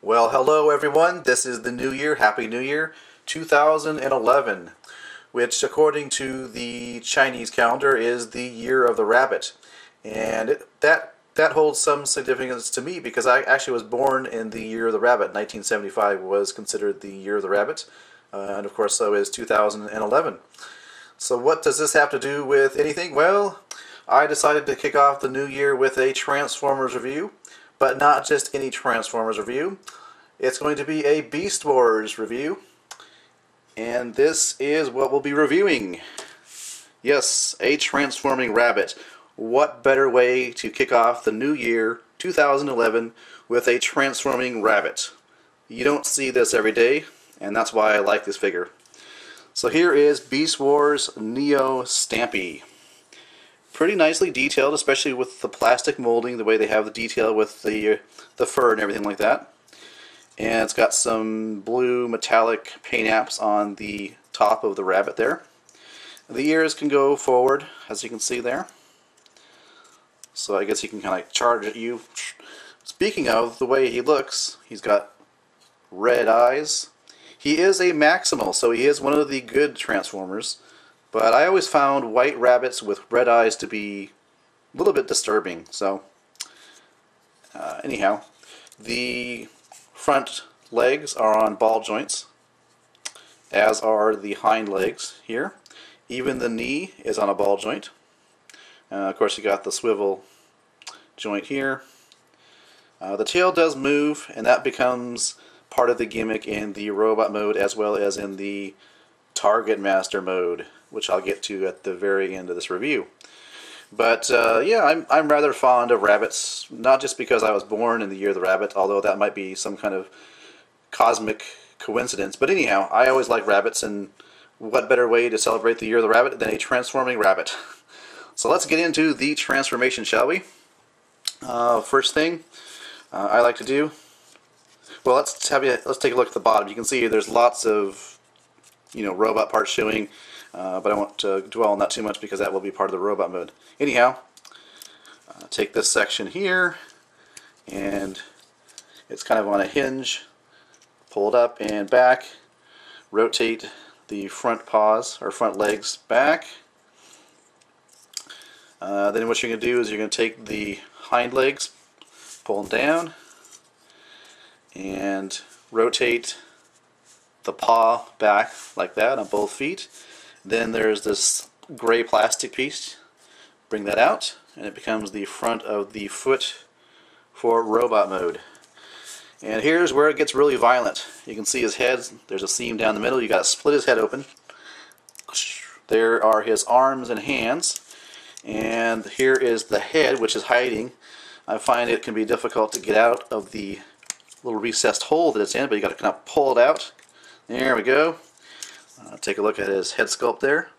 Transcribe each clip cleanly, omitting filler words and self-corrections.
Well, hello everyone. This is the new year. Happy New Year 2011, which according to the Chinese calendar is the year of the rabbit. And that holds some significance to me because I actually was born in the year of the rabbit. 1975 was considered the year of the rabbit, and of course so is 2011. So what does this have to do with anything? Well, I decided to kick off the new year with a Transformers review, but not just any Transformers review. It's going to be a Beast Wars review, and this is what we'll be reviewing. Yes, a transforming rabbit. What better way to kick off the new year, 2011, with a transforming rabbit? You don't see this every day, and that's why I like this figure. So here is Beast Wars Neo Stampy. Pretty nicely detailed, especially with the plastic molding, the way they have the detail with the fur and everything like that. And it's got some blue metallic paint apps on the top of the rabbit there. The ears can go forward, as you can see there. So I guess he can kind of charge at you. Speaking of the way he looks, he's got red eyes. He is a Maximal, so he is one of the good Transformers. But I always found white rabbits with red eyes to be a little bit disturbing. So, anyhow, the front legs are on ball joints, as are the hind legs here. Even the knee is on a ball joint. Of course, you got the swivel joint here. The tail does move, and that becomes part of the gimmick in the robot mode as well as in the Target Master mode, which I'll get to at the very end of this review. But yeah, I'm rather fond of rabbits, not just because I was born in the year of the rabbit, although that might be some kind of cosmic coincidence. But anyhow, I always like rabbits, and what better way to celebrate the year of the rabbit than a transforming rabbit? So let's get into the transformation, shall we? First thing I like to do, well, let's take a look at the bottom. You can see there's lots of robot parts showing, but I won't dwell on that too much because that will be part of the robot mode. Anyhow, take this section here, and it's kind of on a hinge. Pull it up and back. Rotate the front paws or front legs back. Then what you're going to do is you're going to take the hind legs, pull them down, and rotate the paw back like that on both feet. Then there's this gray plastic piece. Bring that out, and it becomes the front of the foot for robot mode. And here's where it gets really violent. You can see his head. There's a seam down the middle. You got to split his head open. There are his arms and hands. And here is the head, which is hiding. I find it can be difficult to get out of the little recessed hole that it's in, but you got to kind of pull it out. There we go. Take a look at his head sculpt there.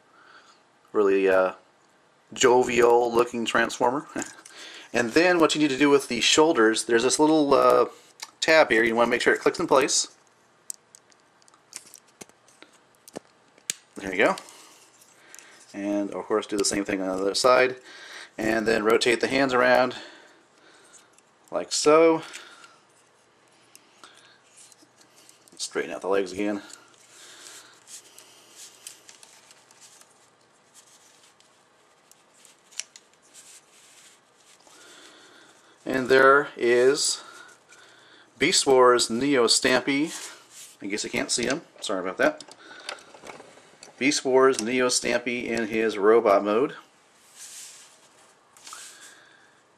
Really jovial looking Transformer. And then what you need to do with the shoulders, there's this little tab here. You want to make sure it clicks in place. There you go. And of course do the same thing on the other side. And then rotate the hands around like so. Straighten out the legs again. And there is Beast Wars Neo Stampy. I guess I can't see him. Sorry about that. Beast Wars Neo Stampy in his robot mode.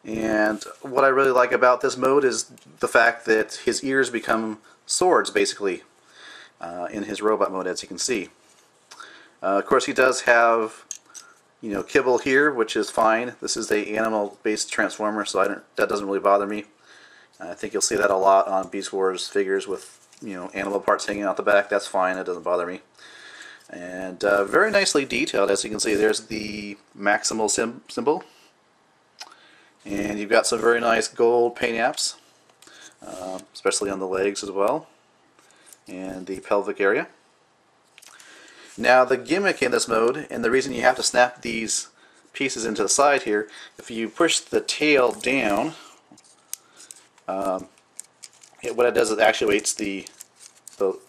And what I really like about this mode is the fact that his ears become swords, basically, in his robot mode, as you can see. Of course, he does have kibble here, which is fine. This is a animal-based Transformer, so that doesn't really bother me. I think you'll see that a lot on Beast Wars figures with animal parts hanging out the back. That's fine. It doesn't bother me. And very nicely detailed, as you can see. There's the Maximal symbol, and you've got some very nice gold paint apps, especially on the legs as well, and the pelvic area. Now the gimmick in this mode, and the reason you have to snap these pieces into the side here, if you push the tail down, what it does is it actuates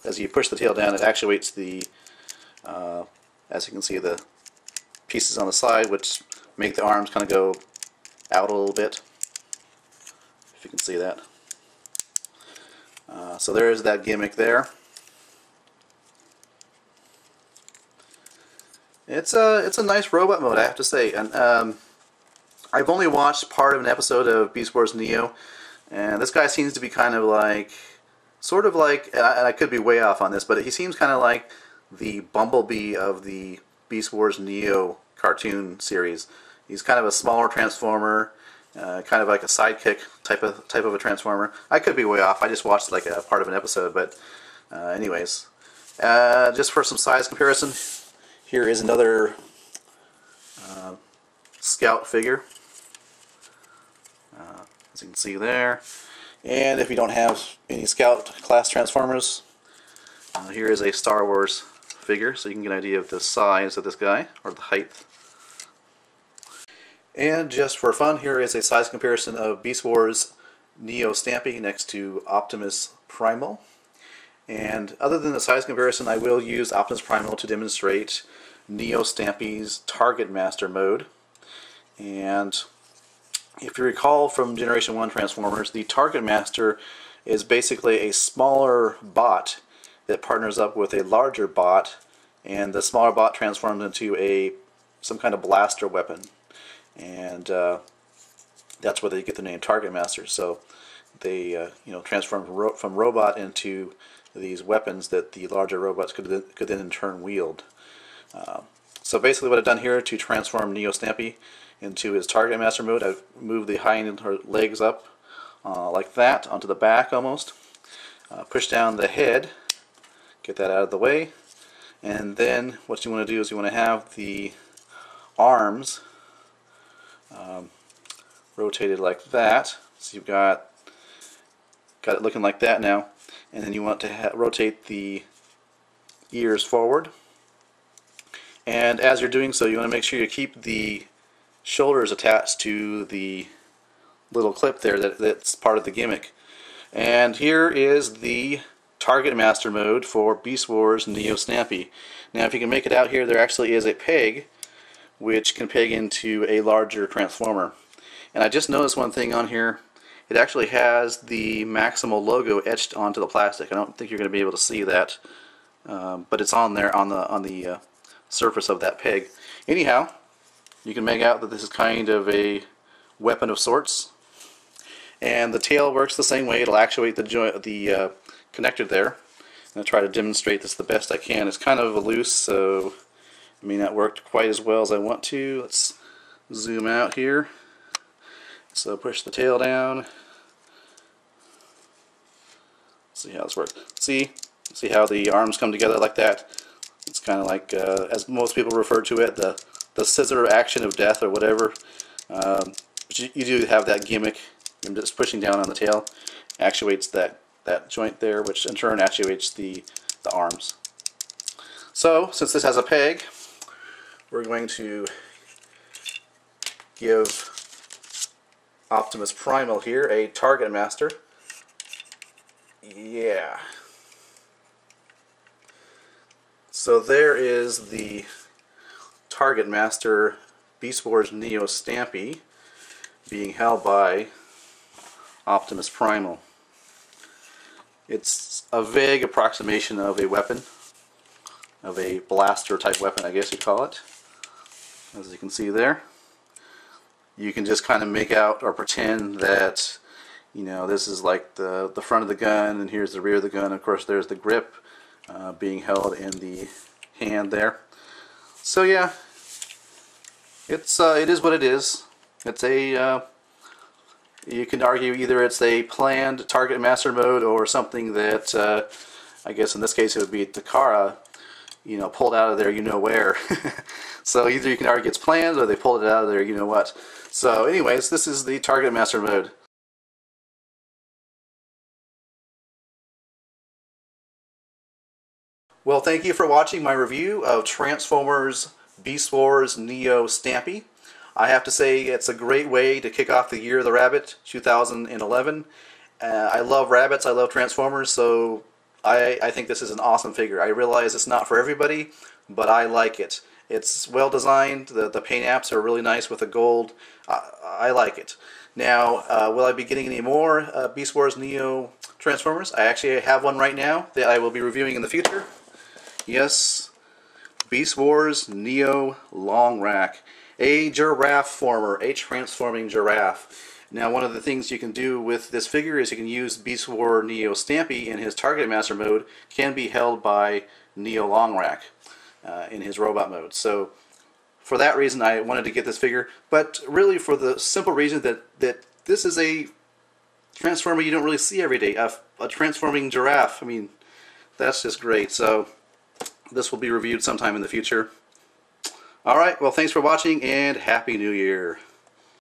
as you push the tail down, it actuates as you can see, the pieces on the side, which make the arms kind of go out a little bit, if you can see that. So there is that gimmick there. It's a nice robot mode, I have to say. And I've only watched part of an episode of Beast Wars Neo, and this guy seems to be kind of like, sort of like, and I could be way off on this, but he seems kind of like the Bumblebee of the Beast Wars Neo cartoon series. He's kind of a smaller transformer, kind of like a sidekick type of a transformer. I could be way off. I just watched like a part of an episode, but anyways, just for some size comparison, here is another Scout figure, as you can see there. And if you don't have any Scout class Transformers, here is a Star Wars figure, so you can get an idea of the size of this guy, or the height. And just for fun, here is a size comparison of Beast Wars Neo Stampy next to Optimus Primal. And other than the size comparison, I will use Optimus Primal to demonstrate Neo Stampy's Target Master mode. And if you recall from Generation 1 Transformers, the Target Master is basically a smaller bot that partners up with a larger bot, and the smaller bot transforms into some kind of blaster weapon. And that's where they get the name Target Master. So they transform from robot into these weapons that the larger robots could then in turn wield. So basically what I've done here to transform Neo Stampy into his Target Master mode, I've moved the hind legs up like that onto the back almost. Push down the head, get that out of the way, and then what you want to do is you want to have the arms rotated like that. So you've got it looking like that now, and then you want to rotate the ears forward. And as you're doing so, you want to make sure you keep the shoulders attached to the little clip there that's part of the gimmick. And here is the Target Master mode for Beast Wars Neo Stampy. Now if you can make it out here, there actually is a peg which can peg into a larger transformer. And I just noticed one thing on here. It actually has the Maximal logo etched onto the plastic. I don't think you're going to be able to see that, but it's on there on the surface of that peg. Anyhow, you can make out that this is kind of a weapon of sorts, and the tail works the same way. It'll actuate the connector there. I'm going to try to demonstrate this the best I can. It's kind of loose, so it may not work quite as well as I want to. Let's zoom out here. So push the tail down. See how this works. See how the arms come together like that? It's kind of like, as most people refer to it, the scissor action of death or whatever. But you do have that gimmick. I'm just pushing down on the tail, actuates that joint there, which in turn actuates the arms. So since this has a peg, we're going to give Optimus Primal here a Target Master. Yeah. So there is the Target Master Beast Wars Neo Stampy being held by Optimus Primal. It's a vague approximation of a weapon, of a blaster type weapon, I guess you'd call it. As you can see there, you can just kind of make out or pretend that, this is like the front of the gun, and here's the rear of the gun. Of course, there's the grip being held in the hand there. So yeah, it is what it is. It's you can argue either it's a planned Target Master mode or something that I guess in this case it would be Takara, pulled out of there where. So either you can argue it's planned or they pulled it out of there what. So anyways, this is the Target Master mode. Well, thank you for watching my review of Transformers Beast Wars Neo Stampy. I have to say it's a great way to kick off the Year of the Rabbit 2011, I love rabbits, I love Transformers, so I think this is an awesome figure. I realize it's not for everybody, but I like it. It's well designed, the paint apps are really nice with the gold. I like it. Now, will I be getting any more Beast Wars Neo Transformers? I actually have one right now that I will be reviewing in the future. Yes, Beast Wars Neo Long Rack. A giraffe former, a transforming giraffe. Now, one of the things you can do with this figure is you can use Beast War Neo Stampy in his Target Master mode, can be held by Neo Long Rack in his robot mode. So, for that reason, I wanted to get this figure, but really for the simple reason that this is a Transformer you don't really see every day. A transforming giraffe. I mean, that's just great. So, this will be reviewed sometime in the future. Alright, well, thanks for watching, and Happy New Year.